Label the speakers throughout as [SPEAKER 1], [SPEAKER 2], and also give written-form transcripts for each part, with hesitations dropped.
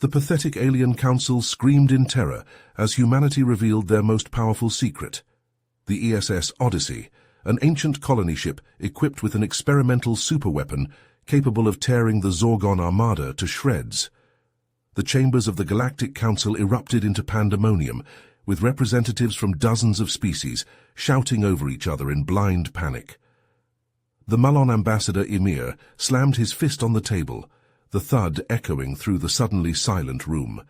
[SPEAKER 1] The pathetic alien council screamed in terror as humanity revealed their most powerful secret. The ESS Odyssey, an ancient colony ship equipped with an experimental superweapon capable of tearing the Zorgon armada to shreds. The chambers of the Galactic Council erupted into pandemonium, with representatives from dozens of species shouting over each other in blind panic. The Malon ambassador Ymir slammed his fist on the table, the thud echoing through the suddenly silent room.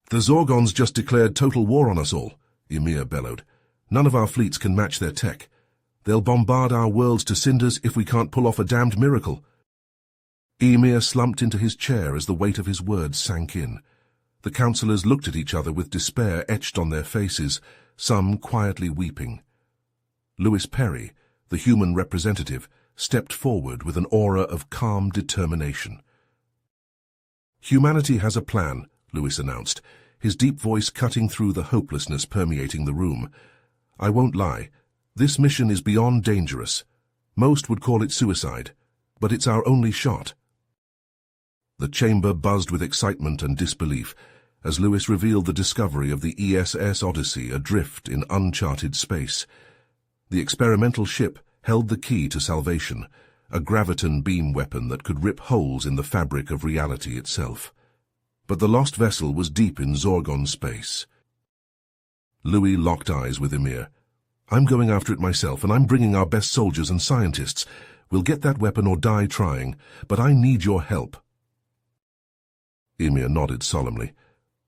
[SPEAKER 1] "The Zorgons just declared total war on us all," Ymir bellowed. "None of our fleets can match their tech. They'll bombard our worlds to cinders if we can't pull off a damned miracle." Ymir slumped into his chair as the weight of his words sank in. The councillors looked at each other with despair etched on their faces, some quietly weeping. Lewis Perry, the human representative, stepped forward with an aura of calm determination. "Humanity has a plan," Lewis announced, his deep voice cutting through the hopelessness permeating the room. "I won't lie. This mission is beyond dangerous. Most would call it suicide, but it's our only shot." The chamber buzzed with excitement and disbelief as Lewis revealed the discovery of the ESS Odyssey adrift in uncharted space. The experimental ship held the key to salvation, a graviton beam weapon that could rip holes in the fabric of reality itself. But the lost vessel was deep in Zorgon space. Louis locked eyes with Ymir. "I'm going after it myself, and I'm bringing our best soldiers and scientists. We'll get that weapon or die trying, but I need your help." Ymir nodded solemnly.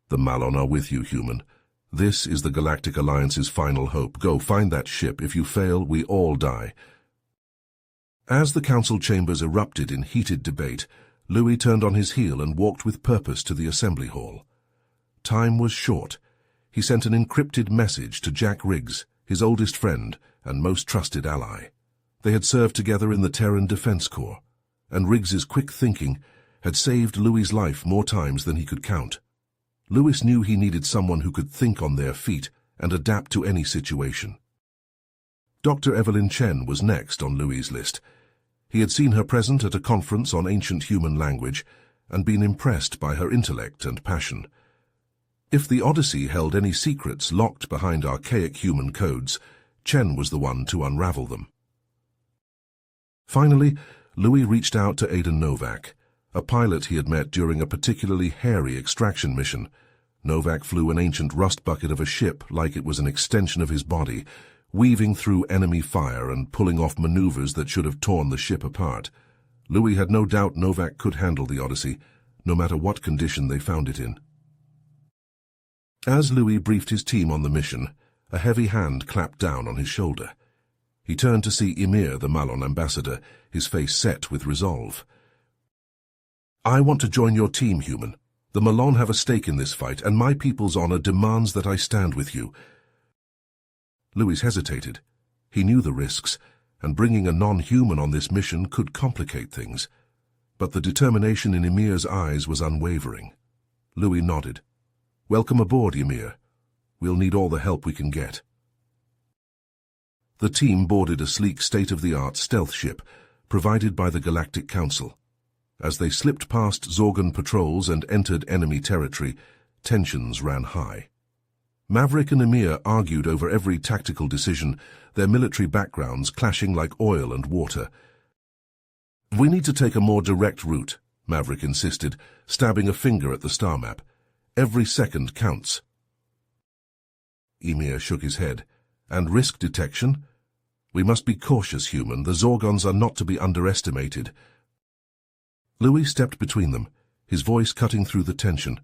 [SPEAKER 1] "The Malon are with you, human. This is the Galactic Alliance's final hope. Go, find that ship. If you fail, we all die." As the council chambers erupted in heated debate, Louis turned on his heel and walked with purpose to the assembly hall. Time was short. He sent an encrypted message to Jack Riggs, his oldest friend and most trusted ally. They had served together in the Terran Defense Corps, and Riggs's quick thinking had saved Louis's life more times than he could count. Louis knew he needed someone who could think on their feet and adapt to any situation. Dr. Evelyn Chen was next on Louis's list. He had seen her present at a conference on ancient human language and been impressed by her intellect and passion. If the Odyssey held any secrets locked behind archaic human codes, Chen was the one to unravel them. Finally, Louis reached out to Aidan Novak, a pilot he had met during a particularly hairy extraction mission. Novak flew an ancient rust bucket of a ship like it was an extension of his body, weaving through enemy fire and pulling off maneuvers that should have torn the ship apart. Louis had no doubt Novak could handle the Odyssey, no matter what condition they found it in. As Louis briefed his team on the mission, a heavy hand clapped down on his shoulder. He turned to see Ymir, the Malon ambassador, his face set with resolve. "I want to join your team, human. The Malon have a stake in this fight, and my people's honor demands that I stand with you." Louis hesitated. He knew the risks, and bringing a non-human on this mission could complicate things. But the determination in Ymir's eyes was unwavering. Louis nodded. "Welcome aboard, Ymir. We'll need all the help we can get." The team boarded a sleek state-of-the-art stealth ship provided by the Galactic Council. As they slipped past Zorgon patrols and entered enemy territory, tensions ran high. Maverick and Ymir argued over every tactical decision, their military backgrounds clashing like oil and water. "We need to take a more direct route," Maverick insisted, stabbing a finger at the star map. "Every second counts." Ymir shook his head. "And risk detection? We must be cautious, human. The Zorgons are not to be underestimated." Louis stepped between them, his voice cutting through the tension.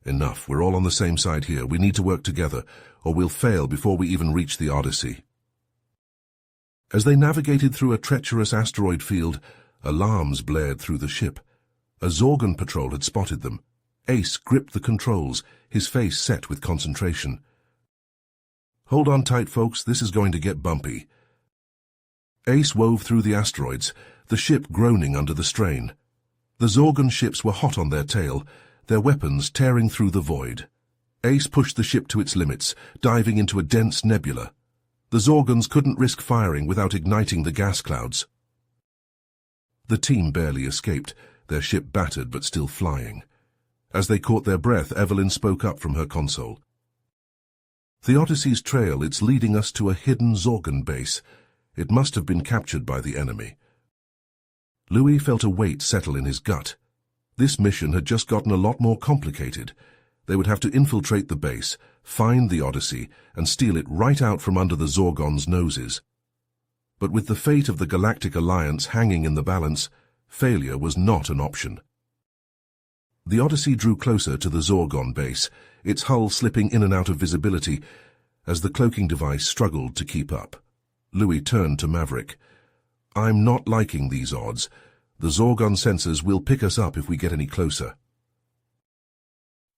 [SPEAKER 1] "Enough. We're all on the same side here. We need to work together, or we'll fail before we even reach the Odyssey." As they navigated through a treacherous asteroid field, alarms blared through the ship. A Zorgon patrol had spotted them. Ace gripped the controls, his face set with concentration. "Hold on tight, folks. This is going to get bumpy." Ace wove through the asteroids, the ship groaning under the strain. The Zorgon ships were hot on their tail, their weapons tearing through the void. Ace pushed the ship to its limits, diving into a dense nebula. The Zorgons couldn't risk firing without igniting the gas clouds. The team barely escaped, their ship battered but still flying. As they caught their breath, Evelyn spoke up from her console. "The Odyssey's trail, it's leading us to a hidden Zorgon base. It must have been captured by the enemy." Louis felt a weight settle in his gut. This mission had just gotten a lot more complicated. They would have to infiltrate the base, find the Odyssey, and steal it right out from under the Zorgons' noses. But with the fate of the Galactic Alliance hanging in the balance, failure was not an option. The Odyssey drew closer to the Zorgon base, its hull slipping in and out of visibility as the cloaking device struggled to keep up. Louis turned to Maverick. "I'm not liking these odds. The Zorgon sensors will pick us up if we get any closer."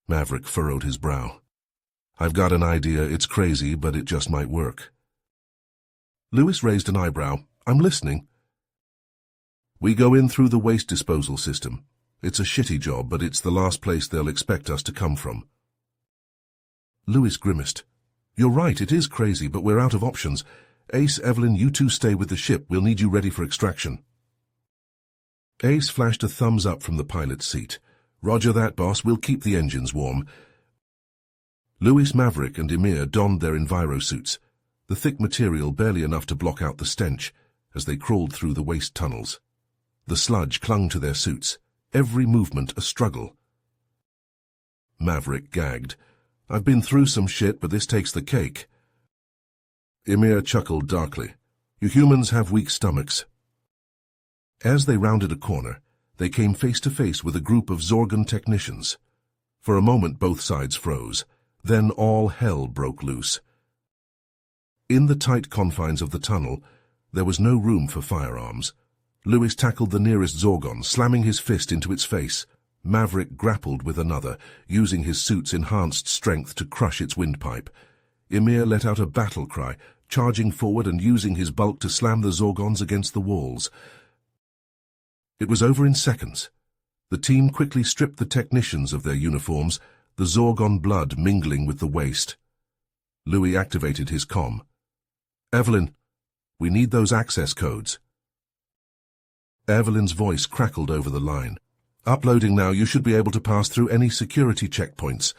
[SPEAKER 1] Maverick furrowed his brow. "I've got an idea. It's crazy, but it just might work." Louis raised an eyebrow. "I'm listening." "We go in through the waste disposal system. It's a shitty job, but it's the last place they'll expect us to come from." Louis grimaced. "You're right, it is crazy, but we're out of options. Ace, Evelyn, you two stay with the ship. We'll need you ready for extraction." Ace flashed a thumbs up from the pilot's seat. "Roger that, boss. We'll keep the engines warm." Louis, Maverick, and Emir donned their envirosuits, the thick material barely enough to block out the stench, as they crawled through the waste tunnels. The sludge clung to their suits, every movement a struggle. Maverick gagged. "I've been through some shit, but this takes the cake." Emir chuckled darkly. "You humans have weak stomachs." As they rounded a corner, they came face to face with a group of Zorgon technicians. For a moment both sides froze. Then all hell broke loose. In the tight confines of the tunnel, there was no room for firearms. Louis tackled the nearest Zorgon, slamming his fist into its face. Maverick grappled with another, using his suit's enhanced strength to crush its windpipe. Emir let out a battle cry, charging forward and using his bulk to slam the Zorgons against the walls. It was over in seconds. The team quickly stripped the technicians of their uniforms, the Zorgon blood mingling with the waste. Louis activated his comm. "Evelyn, we need those access codes." Evelyn's voice crackled over the line. "Uploading now. You should be able to pass through any security checkpoints."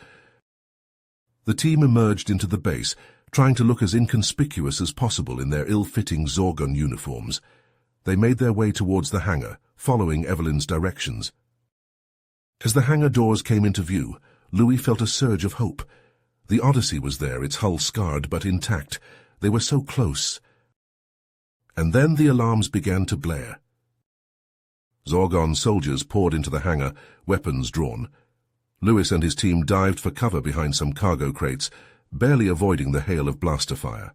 [SPEAKER 1] The team emerged into the base, trying to look as inconspicuous as possible in their ill-fitting Zorgon uniforms. They made their way towards the hangar, following Evelyn's directions. As the hangar doors came into view, Louis felt a surge of hope. The Odyssey was there, its hull scarred but intact. They were so close. And then the alarms began to blare. Zorgon soldiers poured into the hangar, weapons drawn. Louis and his team dived for cover behind some cargo crates, barely avoiding the hail of blaster fire.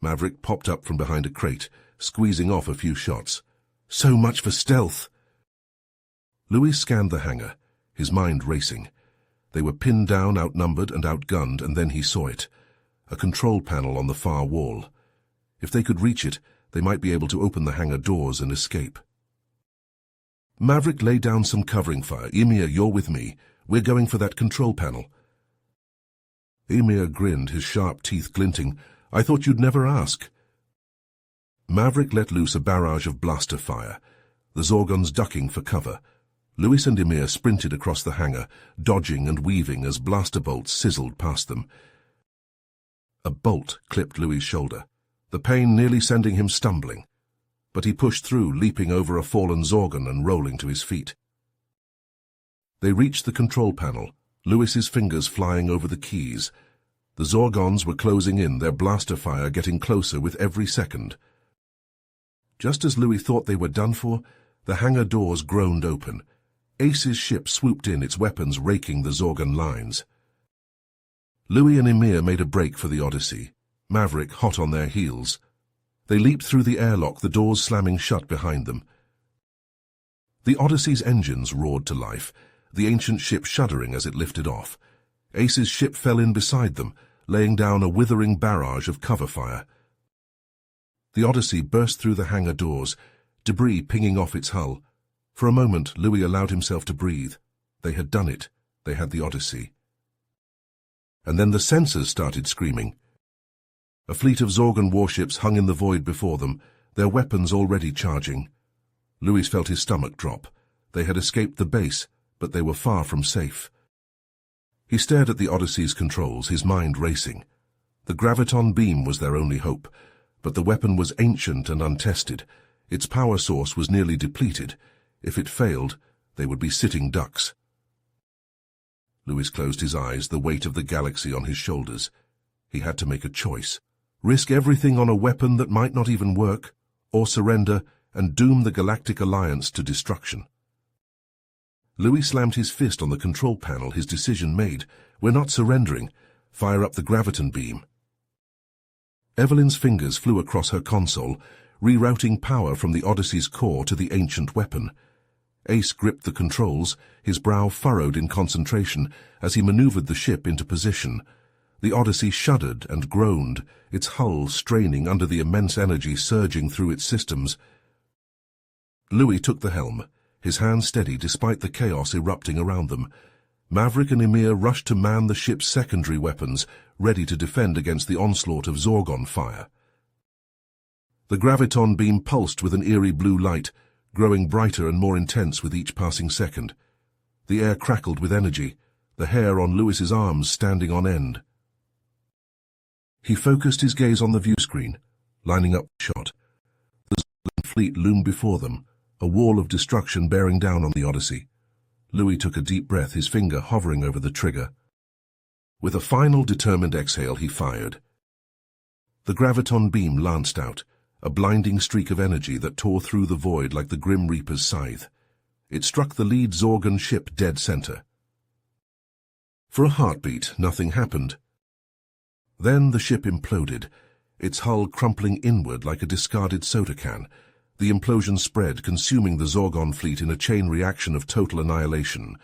[SPEAKER 1] Maverick popped up from behind a crate, squeezing off a few shots. So much for stealth! Louis scanned the hangar, his mind racing. They were pinned down, outnumbered and outgunned, and then he saw it. A control panel on the far wall. If they could reach it, they might be able to open the hangar doors and escape. Maverick laid down some covering fire. "Emir, you're with me. We're going for that control panel." Emir grinned, his sharp teeth glinting. "I thought you'd never ask." Maverick let loose a barrage of blaster fire, the Zorgons ducking for cover. Louis and Emir sprinted across the hangar, dodging and weaving as blaster bolts sizzled past them. A bolt clipped Louis's shoulder, the pain nearly sending him stumbling. But he pushed through, leaping over a fallen Zorgon and rolling to his feet. They reached the control panel, Louis's fingers flying over the keys. The Zorgons were closing in, their blaster fire getting closer with every second. Just as Louis thought they were done for, the hangar doors groaned open. Ace's ship swooped in, its weapons raking the Zorgon lines. Louis and Emir made a break for the Odyssey, Maverick hot on their heels. They leaped through the airlock, the doors slamming shut behind them. The Odyssey's engines roared to life, the ancient ship shuddering as it lifted off. Ace's ship fell in beside them, laying down a withering barrage of cover fire. The Odyssey burst through the hangar doors, debris pinging off its hull. For a moment, Louis allowed himself to breathe. They had done it. They had the Odyssey. And then the sensors started screaming. A fleet of Zorgon warships hung in the void before them, their weapons already charging. Louis felt his stomach drop. They had escaped the base, but they were far from safe. He stared at the Odyssey's controls, his mind racing. The graviton beam was their only hope, but the weapon was ancient and untested. Its power source was nearly depleted. If it failed, they would be sitting ducks. Louis closed his eyes, the weight of the galaxy on his shoulders. He had to make a choice. Risk everything on a weapon that might not even work, or surrender and doom the Galactic Alliance to destruction. Louis slammed his fist on the control panel, his decision made. We're not surrendering. Fire up the graviton beam. Evelyn's fingers flew across her console, rerouting power from the Odyssey's core to the ancient weapon. Ace gripped the controls, his brow furrowed in concentration as he maneuvered the ship into position. The Odyssey shuddered and groaned, its hull straining under the immense energy surging through its systems. Louis took the helm, his hands steady despite the chaos erupting around them. Maverick and Ymir rushed to man the ship's secondary weapons, ready to defend against the onslaught of Zorgon fire. The graviton beam pulsed with an eerie blue light, growing brighter and more intense with each passing second. The air crackled with energy, the hair on Louis's arms standing on end. He focused his gaze on the viewscreen, lining up the shot. The Zorgon fleet loomed before them, a wall of destruction bearing down on the Odyssey. Louis took a deep breath, his finger hovering over the trigger. With a final determined exhale, he fired. The graviton beam lanced out, a blinding streak of energy that tore through the void like the Grim Reaper's scythe. It struck the lead Zorgon ship dead center. For a heartbeat, nothing happened. Then the ship imploded, its hull crumpling inward like a discarded soda can. The implosion spread, consuming the Zorgon fleet in a chain reaction of total annihilation.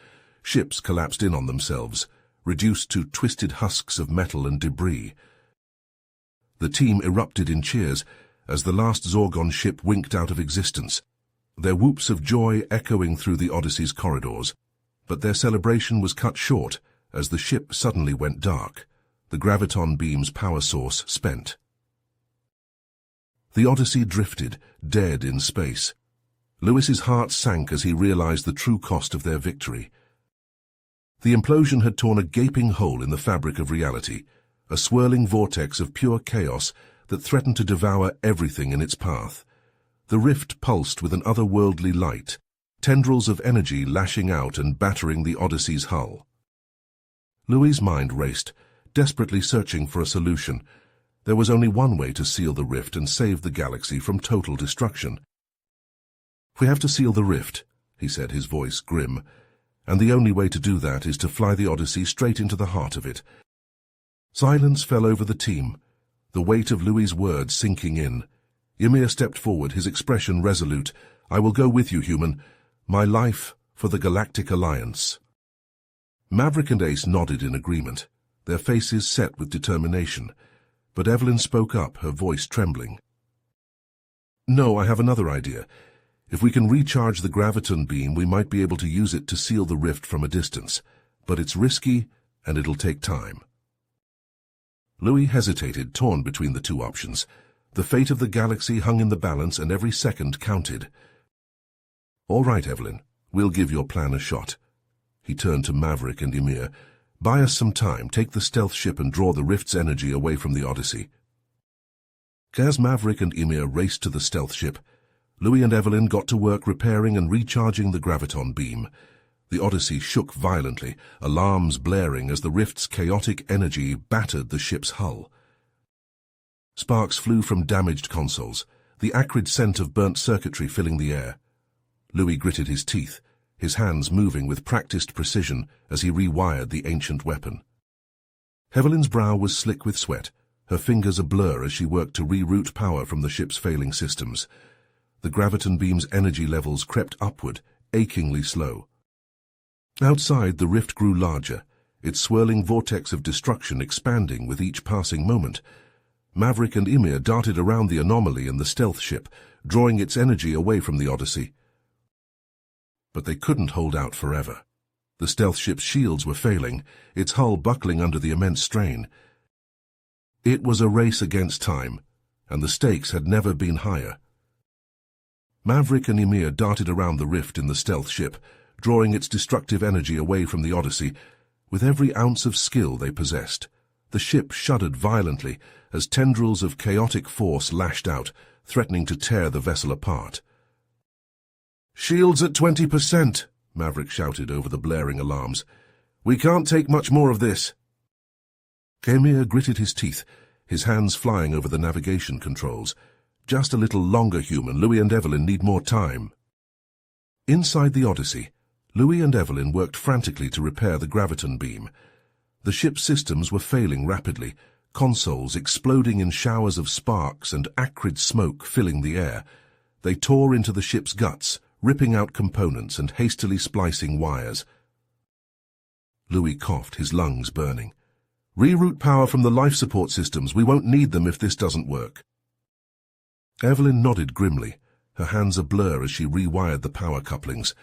[SPEAKER 1] Ships collapsed in on themselves, reduced to twisted husks of metal and debris. The team erupted in cheers as the last Zorgon ship winked out of existence, their whoops of joy echoing through the Odyssey's corridors. But their celebration was cut short as the ship suddenly went dark, the graviton beam's power source spent. The Odyssey drifted, dead in space. Louis's heart sank as he realized the true cost of their victory. The implosion had torn a gaping hole in the fabric of reality, a swirling vortex of pure chaos that threatened to devour everything in its path. The rift pulsed with an otherworldly light, tendrils of energy lashing out and battering the Odyssey's hull. Louis's mind raced, desperately searching for a solution. There was only one way to seal the rift and save the galaxy from total destruction. "We have to seal the rift," he said, his voice grim, "and the only way to do that is to fly the Odyssey straight into the heart of it." Silence fell over the team, the weight of Louis's words sinking in. Ymir stepped forward, his expression resolute. "I will go with you, human. My life for the Galactic Alliance." Maverick and Ace nodded in agreement, their faces set with determination. But Evelyn spoke up, her voice trembling. "No, I have another idea. If we can recharge the graviton beam, we might be able to use it to seal the rift from a distance. But it's risky, and it'll take time." Louis hesitated, torn between the two options. The fate of the galaxy hung in the balance, and every second counted. "All right, Evelyn, we'll give your plan a shot." He turned to Maverick and Ymir. "Buy us some time, take the stealth ship and draw the rift's energy away from the Odyssey." As Maverick and Ymir raced to the stealth ship, Louis and Evelyn got to work repairing and recharging the graviton beam. The Odyssey shook violently, alarms blaring as the rift's chaotic energy battered the ship's hull. Sparks flew from damaged consoles, the acrid scent of burnt circuitry filling the air. Louis gritted his teeth, his hands moving with practiced precision as he rewired the ancient weapon. Evelyn's brow was slick with sweat, her fingers a blur as she worked to reroute power from the ship's failing systems. The graviton beam's energy levels crept upward, achingly slow. Outside, the rift grew larger, its swirling vortex of destruction expanding with each passing moment. Maverick and Ymir darted around the anomaly in the stealth ship, drawing its energy away from the Odyssey. But they couldn't hold out forever. The stealth ship's shields were failing, its hull buckling under the immense strain. It was a race against time, and the stakes had never been higher. Maverick and Ymir darted around the rift in the stealth ship, drawing its destructive energy away from the Odyssey. With every ounce of skill they possessed, the ship shuddered violently as tendrils of chaotic force lashed out, threatening to tear the vessel apart. "Shields at 20%, Maverick shouted over the blaring alarms. "We can't take much more of this." Emir gritted his teeth, his hands flying over the navigation controls. "Just a little longer, human. Louis and Evelyn need more time." Inside the Odyssey, Louis and Evelyn worked frantically to repair the graviton beam. The ship's systems were failing rapidly, consoles exploding in showers of sparks and acrid smoke filling the air. They tore into the ship's guts, ripping out components and hastily splicing wires. Louis coughed, his lungs burning. "Reroute power from the life support systems. We won't need them if this doesn't work." Evelyn nodded grimly, her hands a blur as she rewired the power couplings.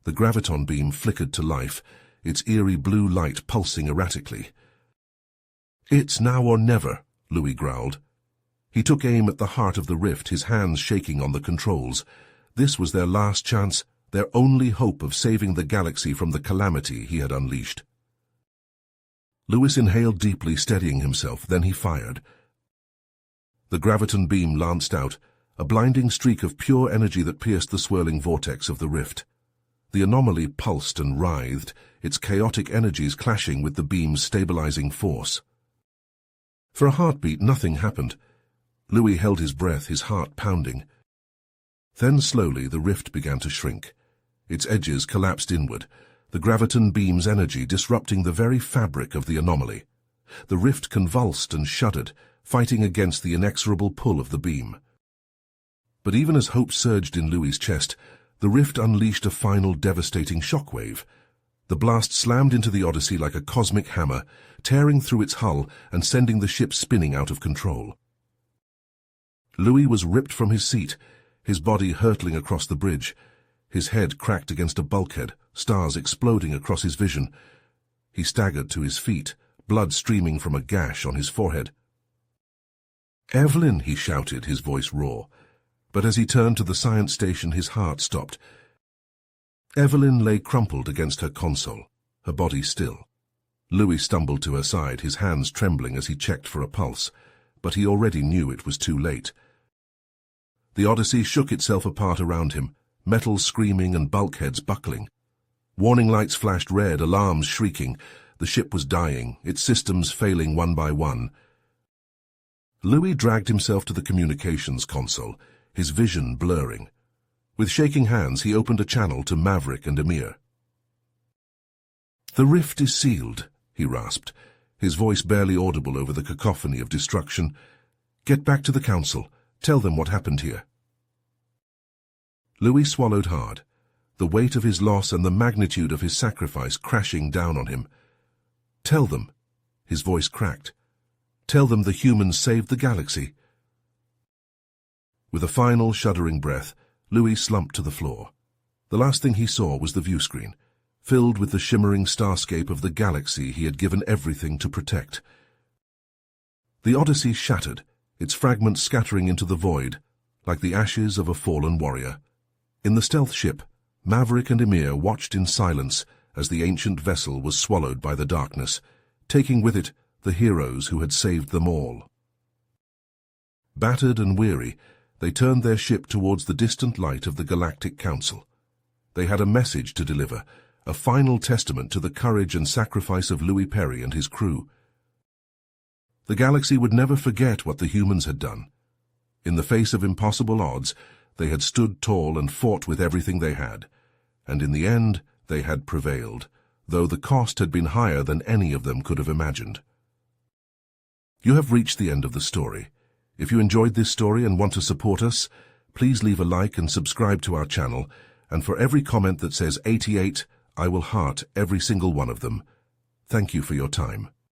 [SPEAKER 1] The graviton beam flickered to life, its eerie blue light pulsing erratically. "It's now or never," Louis growled. He took aim at the heart of the rift, his hands shaking on the controls. This was their last chance, their only hope of saving the galaxy from the calamity he had unleashed. Louis inhaled deeply, steadying himself, then he fired. The graviton beam lanced out, a blinding streak of pure energy that pierced the swirling vortex of the rift. The anomaly pulsed and writhed, its chaotic energies clashing with the beam's stabilizing force. For a heartbeat, nothing happened. Louis held his breath, his heart pounding. Then slowly the rift began to shrink. Its edges collapsed inward, the graviton beam's energy disrupting the very fabric of the anomaly. The rift convulsed and shuddered, fighting against the inexorable pull of the beam. But even as hope surged in Louis's chest, the rift unleashed a final devastating shockwave. The blast slammed into the Odyssey like a cosmic hammer, tearing through its hull and sending the ship spinning out of control. Louis was ripped from his seat, his body hurtling across the bridge. His head cracked against a bulkhead, stars exploding across his vision. He staggered to his feet, blood streaming from a gash on his forehead. "Evelyn," he shouted, his voice raw. But as he turned to the science station, his heart stopped. Evelyn lay crumpled against her console, her body still. Louis stumbled to her side, his hands trembling as he checked for a pulse, but he already knew it was too late. The Odyssey shook itself apart around him, metal screaming and bulkheads buckling. Warning lights flashed red, alarms shrieking. The ship was dying, its systems failing one by one. Louis dragged himself to the communications console, his vision blurring. With shaking hands, he opened a channel to Maverick and Emir. "The rift is sealed," he rasped, his voice barely audible over the cacophony of destruction. "Get back to the council. Tell them what happened here." Louis swallowed hard, the weight of his loss and the magnitude of his sacrifice crashing down on him. "Tell them," his voice cracked. "Tell them the humans saved the galaxy." With a final shuddering breath, Louis slumped to the floor. The last thing he saw was the viewscreen, filled with the shimmering starscape of the galaxy he had given everything to protect. The Odyssey shattered, its fragments scattering into the void, like the ashes of a fallen warrior. In the stealth ship, Maverick and Emir watched in silence as the ancient vessel was swallowed by the darkness, taking with it the heroes who had saved them all. Battered and weary, they turned their ship towards the distant light of the Galactic Council. They had a message to deliver, a final testament to the courage and sacrifice of Louis Perry and his crew. The galaxy would never forget what the humans had done. In the face of impossible odds, they had stood tall and fought with everything they had. And in the end, they had prevailed, though the cost had been higher than any of them could have imagined. You have reached the end of the story. If you enjoyed this story and want to support us, please leave a like and subscribe to our channel, and for every comment that says 88, I will heart every single one of them. Thank you for your time.